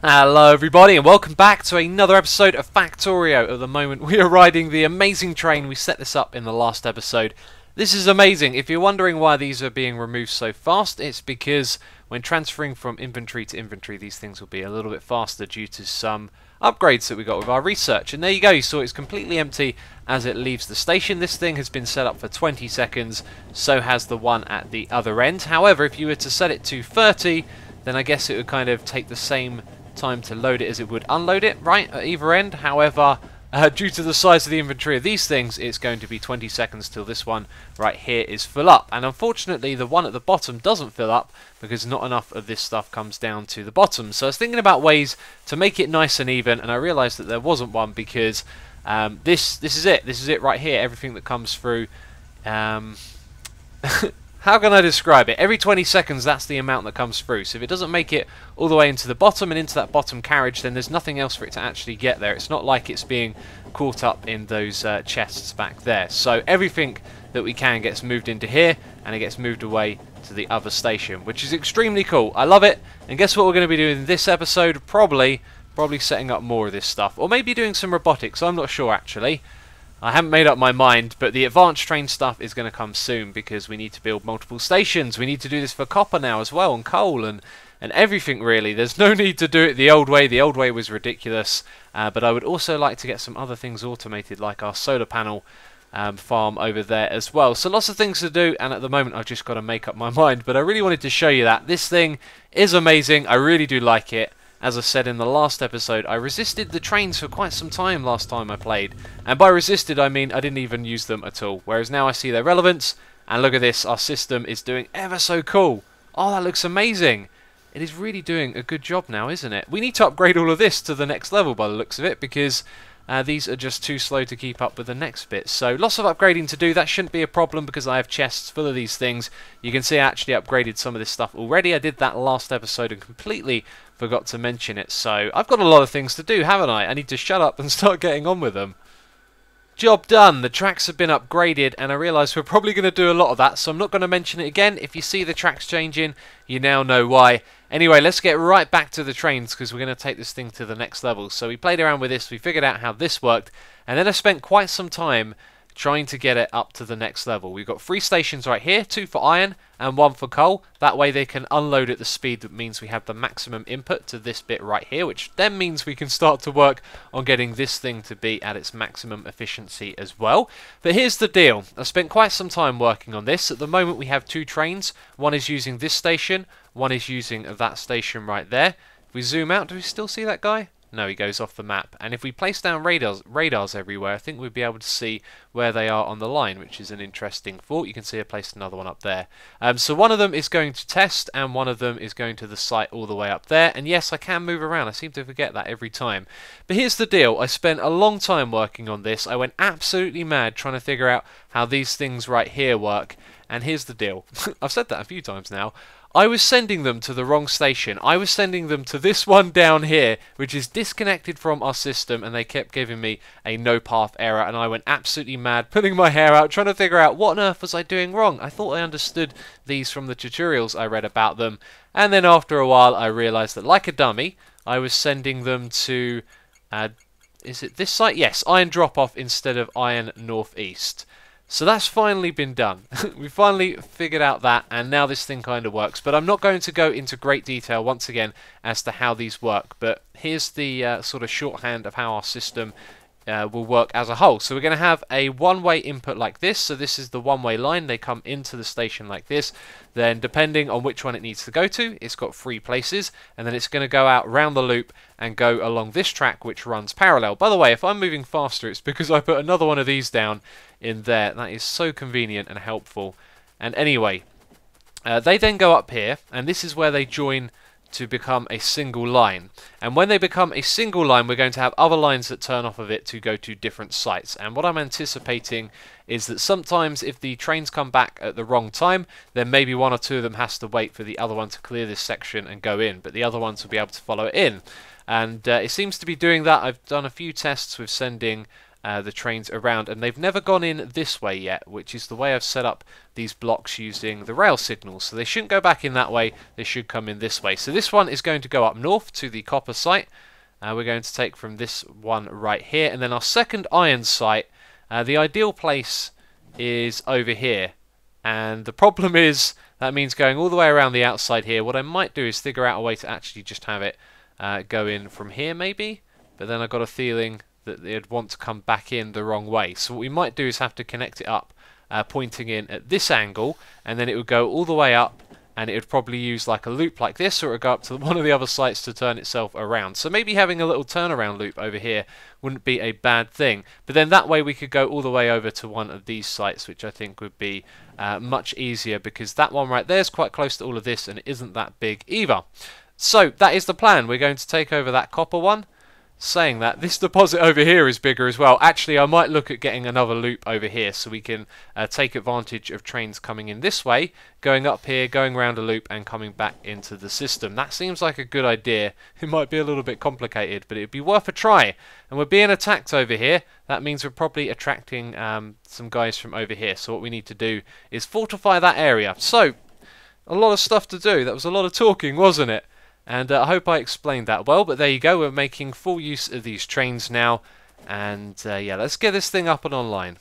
Hello everybody and welcome back to another episode of Factorio. At the moment we are riding the amazing train. We set this up in the last episode. This is amazing. If you're wondering why these are being removed so fast, it's because when transferring from inventory to inventory these things will be a little bit faster due to some upgrades that we got with our research. And there you go, you saw it's completely empty as it leaves the station. This thing has been set up for 20 seconds, so has the one at the other end. However, if you were to set it to 30, then I guess it would kind of take the same time to load it as it would unload it, right, at either end. However, due to the size of the inventory of these things, it's going to be 20 seconds till this one right here is full up. And unfortunately, the one at the bottom doesn't fill up because not enough of this stuff comes down to the bottom. So I was thinking about ways to make it nice and even, and I realised that there wasn't one because this is it. This is it right here. Everything that comes through. How can I describe it? Every 20 seconds, that's the amount that comes through. So if it doesn't make it all the way into the bottom and into that bottom carriage, then there's nothing else for it to actually get there. It's not like it's being caught up in those chests back there. So everything that we can gets moved into here, and it gets moved away to the other station, which is extremely cool. I love it. And guess what we're going to be doing in this episode? Probably setting up more of this stuff. Or maybe doing some robotics. I'm not sure, actually. I haven't made up my mind, but the advanced train stuff is going to come soon because we need to build multiple stations. We need to do this for copper now as well, and coal, and everything really. There's no need to do it the old way. The old way was ridiculous, but I would also like to get some other things automated, like our solar panel farm over there as well. So lots of things to do, and at the moment I've just got to make up my mind, but I really wanted to show you that. This thing is amazing. I really do like it. As I said in the last episode, I resisted the trains for quite some time last time I played. And by resisted, I mean I didn't even use them at all. Whereas now I see their relevance. And look at this, our system is doing ever so cool. Oh, that looks amazing. It is really doing a good job now, isn't it? We need to upgrade all of this to the next level by the looks of it, because these are just too slow to keep up with the next bit. So lots of upgrading to do. That shouldn't be a problem because I have chests full of these things. You can see I actually upgraded some of this stuff already. I did that last episode and completely forgot to mention it. So I've got a lot of things to do, haven't I? I need to shut up and start getting on with them. Job done. The tracks have been upgraded, and I realise we're probably going to do a lot of that, so I'm not going to mention it again. If you see the tracks changing, you now know why. Anyway, let's get right back to the trains because we're going to take this thing to the next level. So we played around with this, we figured out how this worked, and then I spent quite some time trying to get it up to the next level. We've got 3 stations right here, 2 for iron and 1 for coal. That way they can unload at the speed that means we have the maximum input to this bit right here, which then means we can start to work on getting this thing to be at its maximum efficiency as well. But here's the deal. I spent quite some time working on this. At the moment we have 2 trains. One is using this station, one is using that station right there. If we zoom out, do we still see that guy? No, he goes off the map. And if we place down radars everywhere, I think we'd be able to see where they are on the line, which is an interesting thought. You can see I placed another one up there. So one of them is going to test, and one of them is going to the site all the way up there. And yes, I can move around. I seem to forget that every time. But here's the deal. I spent a long time working on this. I went absolutely mad trying to figure out how these things right here work. And here's the deal. I've said that a few times now. I was sending them to the wrong station. I was sending them to this one down here, which is disconnected from our system, and they kept giving me a no path error, and I went absolutely mad, pulling my hair out, trying to figure out what on earth was I doing wrong. I thought I understood these from the tutorials I read about them, and then after a while I realised that, like a dummy, I was sending them to, is it this site? Yes, iron drop-off instead of iron northeast. So that's finally been done. We finally figured out that, and now this thing kind of works. But I'm not going to go into great detail once again as to how these work. But here's the sort of shorthand of how our system will work as a whole. So we're going to have a one-way input like this. So this is the one-way line. They come into the station like this. Then depending on which one it needs to go to, it's got 3 places. And then it's going to go out round the loop and go along this track, which runs parallel. By the way, if I'm moving faster, it's because I put another one of these down in there. That is so convenient and helpful. And anyway, they then go up here, and this is where they join to become a single line. And when they become a single line, we're going to have other lines that turn off of it to go to different sites. And what I'm anticipating is that sometimes if the trains come back at the wrong time, then maybe 1 or 2 of them has to wait for the other one to clear this section and go in, but the other ones will be able to follow it in. And it seems to be doing that. I've done a few tests with sending the trains around, and they've never gone in this way yet, which is the way I've set up these blocks using the rail signals. So they shouldn't go back in that way, they should come in this way. So this one is going to go up north to the copper site. We're going to take from this one right here, and then our second iron site, the ideal place is over here. And the problem is, that means going all the way around the outside here. What I might do is figure out a way to actually just have it go in from here maybe, but then I've got a feeling that they'd want to come back in the wrong way. So what we might do is have to connect it up, pointing in at this angle, and then it would go all the way up, and it would probably use like a loop like this, or it would go up to one of the other sites to turn itself around. So maybe having a little turnaround loop over here wouldn't be a bad thing. But then that way we could go all the way over to one of these sites, which I think would be much easier, because that one right there is quite close to all of this, and it isn't that big either. So that is the plan. We're going to take over that copper one. Saying that, this deposit over here is bigger as well. Actually, I might look at getting another loop over here so we can take advantage of trains coming in this way, going up here, going around a loop, and coming back into the system. That seems like a good idea. It might be a little bit complicated, but it'd be worth a try. And we're being attacked over here. That means we're probably attracting some guys from over here. So what we need to do is fortify that area. So, a lot of stuff to do. That was a lot of talking, wasn't it? And I hope I explained that well, but there you go, we're making full use of these trains now, and yeah, let's get this thing up and online.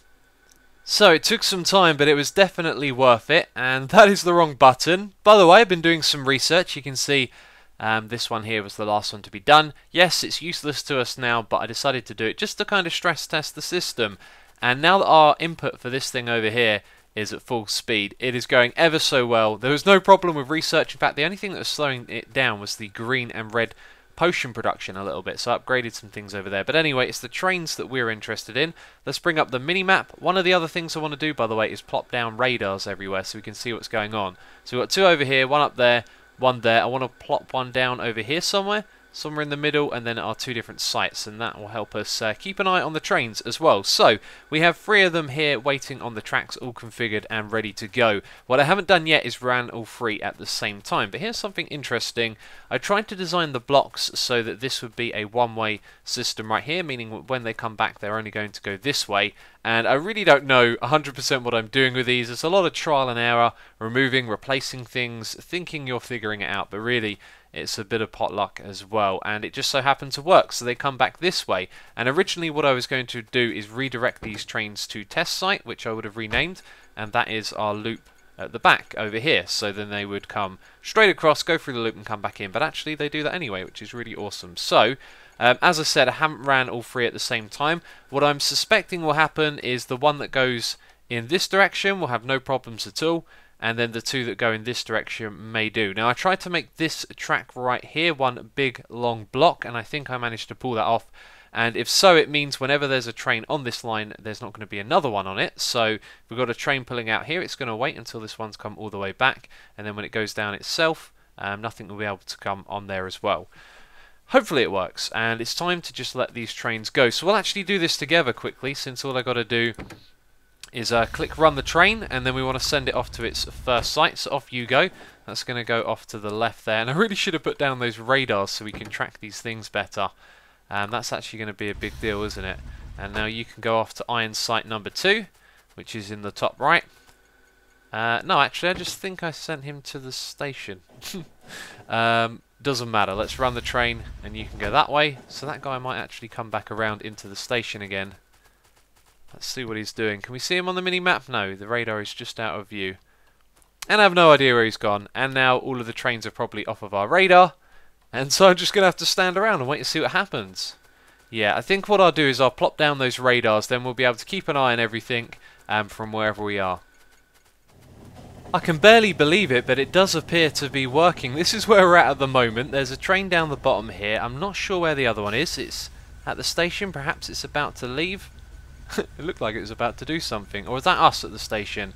So it took some time, but it was definitely worth it, and that is the wrong button. By the way, I've been doing some research. You can see this one here was the last one to be done. Yes, it's useless to us now, but I decided to do it just to kind of stress test the system. And now that our input for this thing over here is at full speed, it is going ever so well. There was no problem with research. In fact, the only thing that was slowing it down was the green and red potion production a little bit, so I upgraded some things over there. But anyway, it's the trains that we're interested in. Let's bring up the mini-map. One of the other things I want to do, by the way, is plop down radars everywhere so we can see what's going on. So we've got two over here, one up there, one there. I want to plop one down over here somewhere in the middle, and then our two different sites, and that will help us keep an eye on the trains as well. So we have 3 of them here waiting on the tracks, all configured and ready to go. What I haven't done yet is ran all 3 at the same time, but here's something interesting. I tried to design the blocks so that this would be a one-way system right here, meaning when they come back they're only going to go this way, and I really don't know 100% what I'm doing with these. It's a lot of trial and error, removing, replacing things, thinking you're figuring it out, but really it's a bit of potluck as well, and it just so happened to work, so they come back this way. And originally what I was going to do is redirect these trains to test site, which I would have renamed, and that is our loop at the back over here. So then they would come straight across, go through the loop and come back in, but actually they do that anyway, which is really awesome. So as I said, I haven't ran all 3 at the same time. What I'm suspecting will happen is the one that goes in this direction will have no problems at all, and then the 2 that go in this direction may do. Now I tried to make this track right here one big long block, and I think I managed to pull that off. And if so, it means whenever there's a train on this line, there's not going to be another one on it. So if we've got a train pulling out here, it's going to wait until this one's come all the way back, and then when it goes down itself, nothing will be able to come on there as well. Hopefully it works, and it's time to just let these trains go. So we'll actually do this together quickly, since all I got to do is click run the train, and then we want to send it off to its first site. So off you go. That's going to go off to the left there, and I really should have put down those radars so we can track these things better. That's actually going to be a big deal, isn't it? And now you can go off to iron site number 2, which is in the top right. No, actually I just think I sent him to the station. Doesn't matter, let's run the train and you can go that way. So that guy might actually come back around into the station again. Let's see what he's doing. Can we see him on the mini-map? No, the radar is just out of view. And I have no idea where he's gone. And now all of the trains are probably off of our radar. And so I'm just going to have to stand around and wait to see what happens. Yeah, I think what I'll do is I'll plop down those radars, then we'll be able to keep an eye on everything from wherever we are. I can barely believe it, but it does appear to be working. This is where we're at the moment. There's a train down the bottom here. I'm not sure where the other one is. It's at the station. Perhaps it's about to leave. It looked like it was about to do something. Or is that us at the station?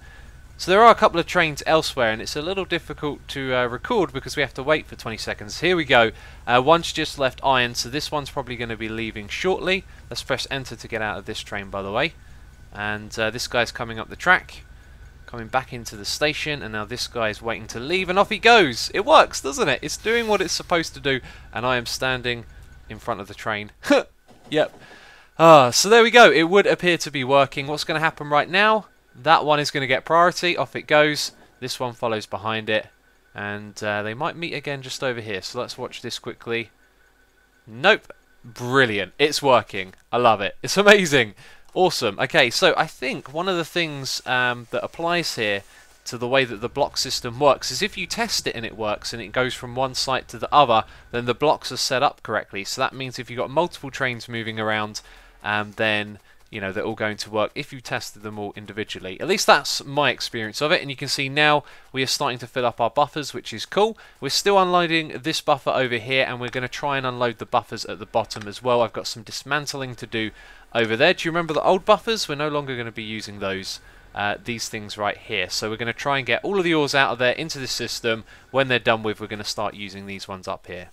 So there are a couple of trains elsewhere, and it's a little difficult to record because we have to wait for 20 seconds. Here we go. One's just left iron, so this one's probably going to be leaving shortly. Let's press enter to get out of this train, by the way. And this guy's coming up the track, coming back into the station, and now this guy's waiting to leave, and off he goes. It works, doesn't it? It's doing what it's supposed to do, and I am standing in front of the train. Yep. So there we go. It would appear to be working. What's going to happen right now? That one is going to get priority. Off it goes. This one follows behind it. And they might meet again just over here. So let's watch this quickly. Nope. Brilliant. It's working. I love it. It's amazing. Awesome. Okay, so I think one of the things that applies here to the way that the block system works is if you test it and it works and it goes from one site to the other, then the blocks are set up correctly. So that means if you've got multiple trains moving around, then you know they're all going to work if you tested them all individually. At least that's my experience of it, and you can see now we are starting to fill up our buffers, which is cool. We're still unloading this buffer over here, and we're going to try and unload the buffers at the bottom as well. I've got some dismantling to do over there. Do you remember the old buffers? We're no longer going to be using those. These things right here. So we're going to try and get all of the ores out of there into the system. When they're done with, we're going to start using these ones up here.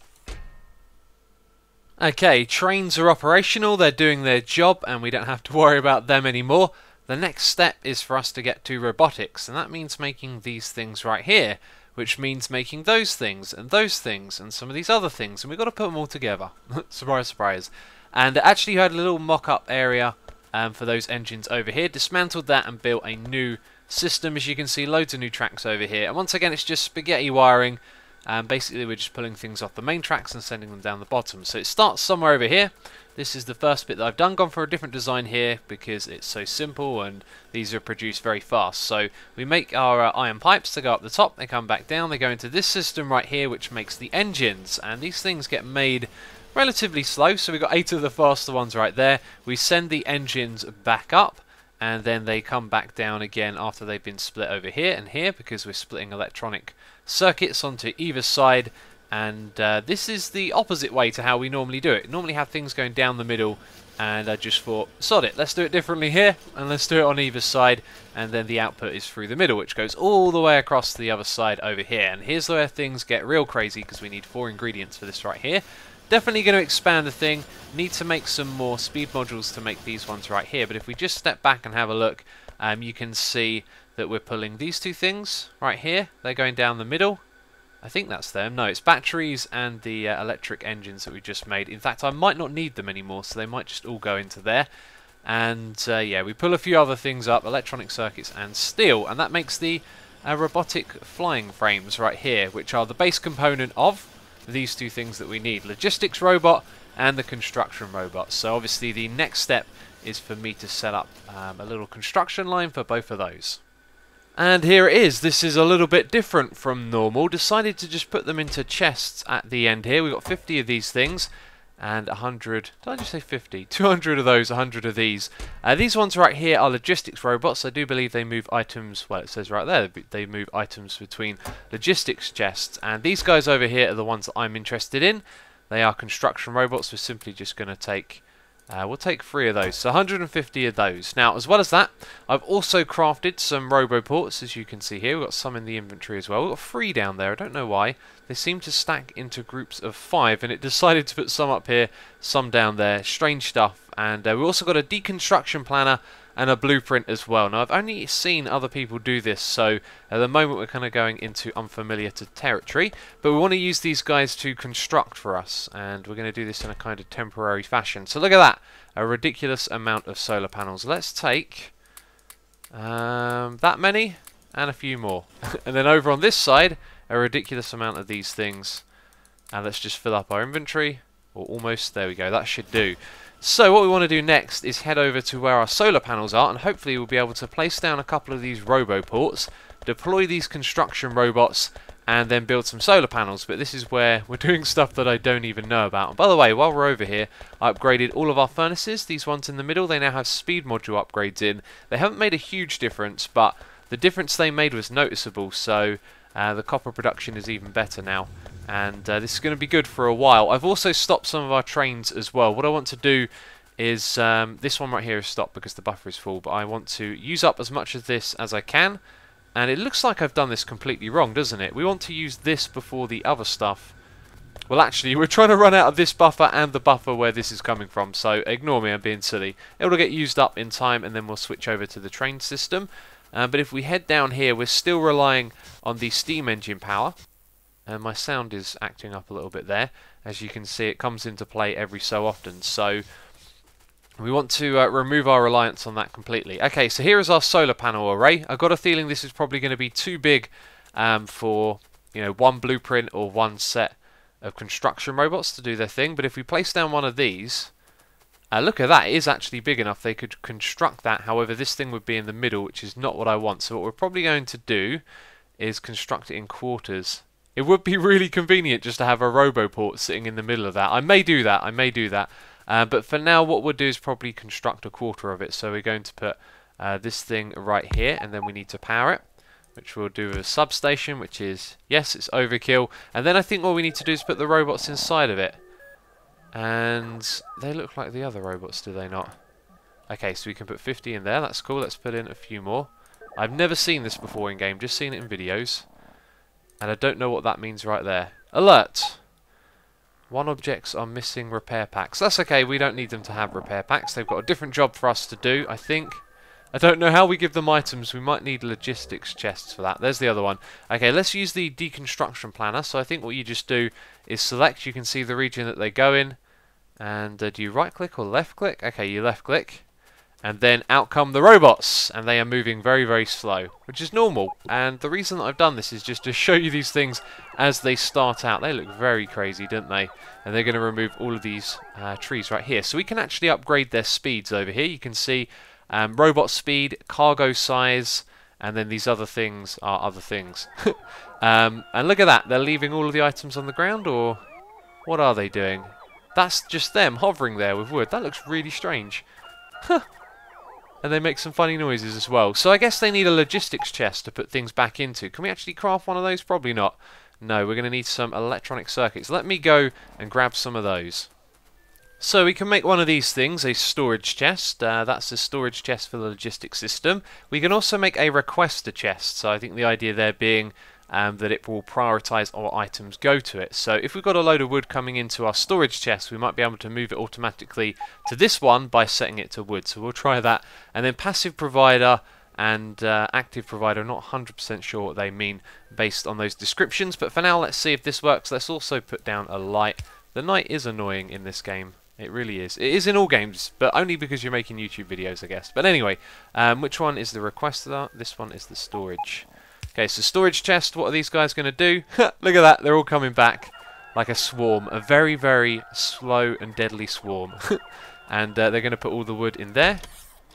Okay, trains are operational, they're doing their job, and we don't have to worry about them anymore. The next step is for us to get to robotics, and that means making these things right here, which means making those things, and some of these other things, and we've got to put them all together. Surprise, surprise. And actually you had a little mock-up area for those engines over here, dismantled that and built a new system. As you can see, loads of new tracks over here, and once again it's just spaghetti wiring. Basically we're just pulling things off the main tracks and sending them down the bottom. So it starts somewhere over here. This is the first bit that I've done. Gone for a different design here because it's so simple and these are produced very fast. So we make our iron pipes to go up the top, they come back down, they go into this system right here which makes the engines, and these things get made relatively slow. So we've got 8 of the faster ones right there. We send the engines back up and then they come back down again after they've been split over here and here, because we're splitting electronic circuits onto either side. And this is the opposite way to how we normally do it. Normally have things going down the middle, and I just thought, sod it, let's do it differently here, and let's do it on either side, and then the output is through the middle, which goes all the way across the other side over here. And here's where things get real crazy, because we need 4 ingredients for this right here. Definitely going to expand the thing. Need to make some more speed modules to make these ones right here. But if we just step back and have a look, you can see that we're pulling these 2 things right here. They're going down the middle. I think that's them. No, it's batteries and the electric engines that we just made. In fact, I might not need them anymore, so they might just all go into there. And yeah, we pull a few other things up, electronic circuits and steel, and that makes the robotic flying frames right here, which are the base component of these 2 things that we need, logistics robot and the construction robot. So obviously the next step is for me to set up a little construction line for both of those. And here it is. This is a little bit different from normal. Decided to just put them into chests at the end here. We've got 50 of these things and 100, did I just say 50? 200 of those, 100 of these. These ones right here are logistics robots. I do believe they move items, well it says right there, they move items between logistics chests. And these guys over here are the ones that I'm interested in. They are construction robots. We're simply just going to take, we'll take 3 of those, so 150 of those. Now, as well as that, I've also crafted some Roboports, as you can see here. We've got some in the inventory as well. We've got 3 down there, I don't know why. They seem to stack into groups of 5, and it decided to put some up here, some down there. Strange stuff. And we've also got a deconstruction planner and a blueprint as well. Now, I've only seen other people do this, so at the moment we're kind of going into unfamiliar territory. But we want to use these guys to construct for us, and we're going to do this in a kind of temporary fashion. So look at that, a ridiculous amount of solar panels. Let's take that many and a few more. And then over on this side, a ridiculous amount of these things. And let's just fill up our inventory, or almost, there we go, that should do. So what we want to do next is head over to where our solar panels are, and hopefully we'll be able to place down a couple of these Roboports, deploy these construction robots, and then build some solar panels. But this is where we're doing stuff that I don't even know about. And by the way, while we're over here, I upgraded all of our furnaces. These ones in the middle, they now have speed module upgrades in. They haven't made a huge difference, but the difference they made was noticeable, so the copper production is even better now. And this is going to be good for a while. I've also stopped some of our trains as well. What I want to do is, this one right here is stopped because the buffer is full, but I want to use up as much of this as I can. And it looks like I've done this completely wrong, doesn't it? We want to use this before the other stuff. Well, actually, we're trying to run out of this buffer and the buffer where this is coming from, so ignore me, I'm being silly. It'll get used up in time, and then we'll switch over to the train system. But if we head down here, we're still relying on the steam engine power. And my sound is acting up a little bit there. As you can see, it comes into play every so often. So We want to remove our reliance on that completely. Okay, so here is our solar panel array. I've got a feeling this is probably going to be too big for one blueprint or one set of construction robots to do their thing. But if we place down one of these, look at that, it is actually big enough. They could construct that. However, this thing would be in the middle, which is not what I want. So what we're probably going to do is construct it in quarters. It would be really convenient just to have a Roboport sitting in the middle of that. I may do that. But for now, what we'll do is probably construct a quarter of it. So we're going to put this thing right here, and then we need to power it, which we'll do with a substation, which is, yes, it's overkill. And then I think all we need to do is put the robots inside of it. And they look like the other robots, do they not? Okay, so we can put 50 in there. That's cool. Let's put in a few more. I've never seen this before in game, just seen it in videos. And I don't know what that means right there. Alert! 1 objects are missing repair packs. That's okay, we don't need them to have repair packs. They've got a different job for us to do, I think. I don't know how we give them items. We might need logistics chests for that. There's the other one. Okay, let's use the deconstruction planner. So I think what you just do is select. You can see the region that they go in. And do you right click or left click? Okay, you left click. And then out come the robots, and they are moving very, very slow, which is normal. And the reason that I've done this is just to show you these things as they start out. They look very crazy, don't they? And they're going to remove all of these trees right here. So we can actually upgrade their speeds over here. You can see robot speed, cargo size, and then these other things are other things. And look at that. They're leaving all of the items on the ground, or what are they doing? That's just them hovering there with wood. That looks really strange. Huh. And they make some funny noises as well. So I guess they need a logistics chest to put things back into. Can we actually craft one of those? Probably not. No, we're going to need some electronic circuits. Let me go and grab some of those. So we can make one of these things, a storage chest. That's a storage chest for the logistics system. We can also make a requester chest. So I think the idea there being that it will prioritise what items go to it. So if we've got a load of wood coming into our storage chest, we might be able to move it automatically to this one by setting it to wood. So we'll try that. And then passive provider and active provider, not 100% sure what they mean based on those descriptions. But for now, let's see if this works. Let's also put down a light. The night is annoying in this game. It really is. It is in all games, but only because you're making YouTube videos, I guess. But anyway, which one is the requester? This one is the storage. Okay, so storage chest, what are these guys going to do? Look at that, they're all coming back like a swarm. A very, very slow and deadly swarm. And they're going to put all the wood in there.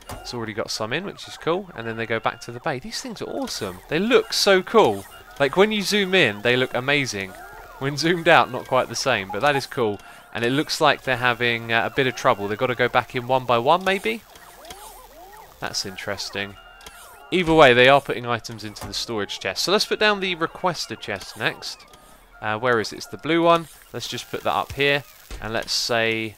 It's already got some in, which is cool. And then they go back to the bay. These things are awesome. They look so cool. Like, when you zoom in, they look amazing. When zoomed out, not quite the same, but that is cool. And it looks like they're having a bit of trouble. They've got to go back in one by one, maybe? That's interesting. Either way, they are putting items into the storage chest. So let's put down the requester chest next. Where is it? It's the blue one. Let's just put that up here. And let's say,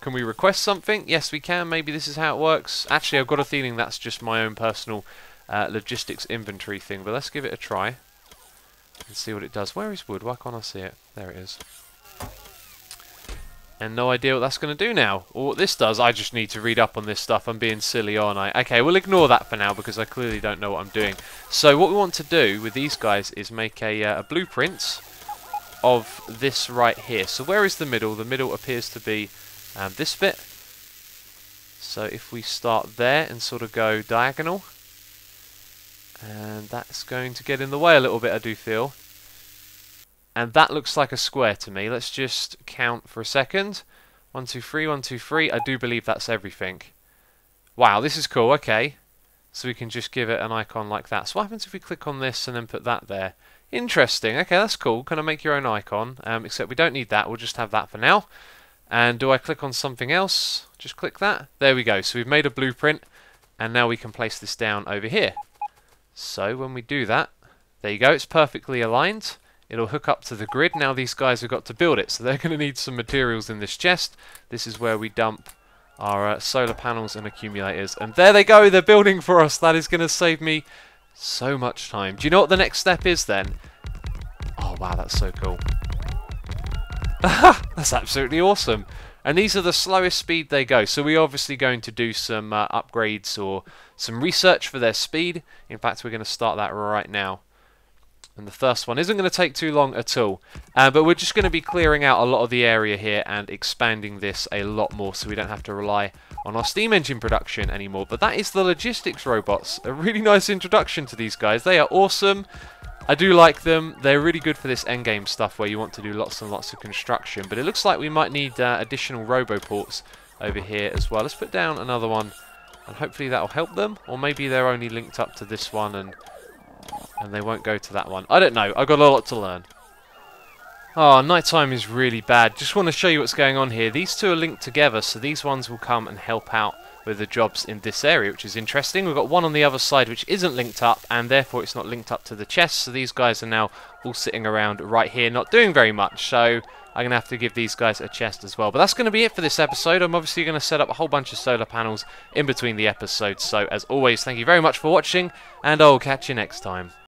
can we request something? Yes, we can. Maybe this is how it works. Actually, I've got a feeling that's just my own personal logistics inventory thing. But let's give it a try and see what it does. Where is wood? Why can't I see it? There it is. And no idea what that's going to do now. Or what this does. I just need to read up on this stuff. I'm being silly, aren't I? Okay, we'll ignore that for now because I clearly don't know what I'm doing. So what we want to do with these guys is make a blueprint of this right here. So where is the middle? The middle appears to be this bit. So if we start there and sort of go diagonal. And that's going to get in the way a little bit, I do feel. And that looks like a square to me. Let's just count for a second. 1, 2, 3, 1, 2, 3. I do believe that's everything. Wow, this is cool. Okay. So we can just give it an icon like that. So what happens if we click on this and then put that there? Interesting. Okay, that's cool. Can I make your own icon? Except we don't need that. We'll just have that for now. And do I click on something else? Just click that. There we go. So we've made a blueprint. And now we can place this down over here. So when we do that, there you go. It's perfectly aligned. It'll hook up to the grid. Now these guys have got to build it, so they're going to need some materials in this chest. This is where we dump our solar panels and accumulators. And there they go, they're building for us. That is going to save me so much time. Do you know what the next step is then? Oh wow, that's so cool. That's absolutely awesome. And these are the slowest speed they go. So we're obviously going to do some upgrades or some research for their speed. In fact, we're going to start that right now. And the first one isn't going to take too long at all. But we're just going to be clearing out a lot of the area here and expanding this a lot more so we don't have to rely on our steam engine production anymore. But that is the logistics robots. A really nice introduction to these guys. They are awesome. I do like them. They're really good for this endgame stuff where you want to do lots and lots of construction. But it looks like we might need additional Roboports over here as well. Let's put down another one and hopefully that'll help them. Or maybe they're only linked up to this one and they won't go to that one. I don't know. I've got a lot to learn. Oh, nighttime is really bad. Just want to show you what's going on here. These two are linked together, so these ones will come and help out with the jobs in this area, which is interesting. We've got one on the other side which isn't linked up, and therefore it's not linked up to the chest. So these guys are now all sitting around right here, not doing very much. So I'm going to have to give these guys a chest as well. But that's going to be it for this episode. I'm obviously going to set up a whole bunch of solar panels in between the episodes. So as always, thank you very much for watching, and I'll catch you next time.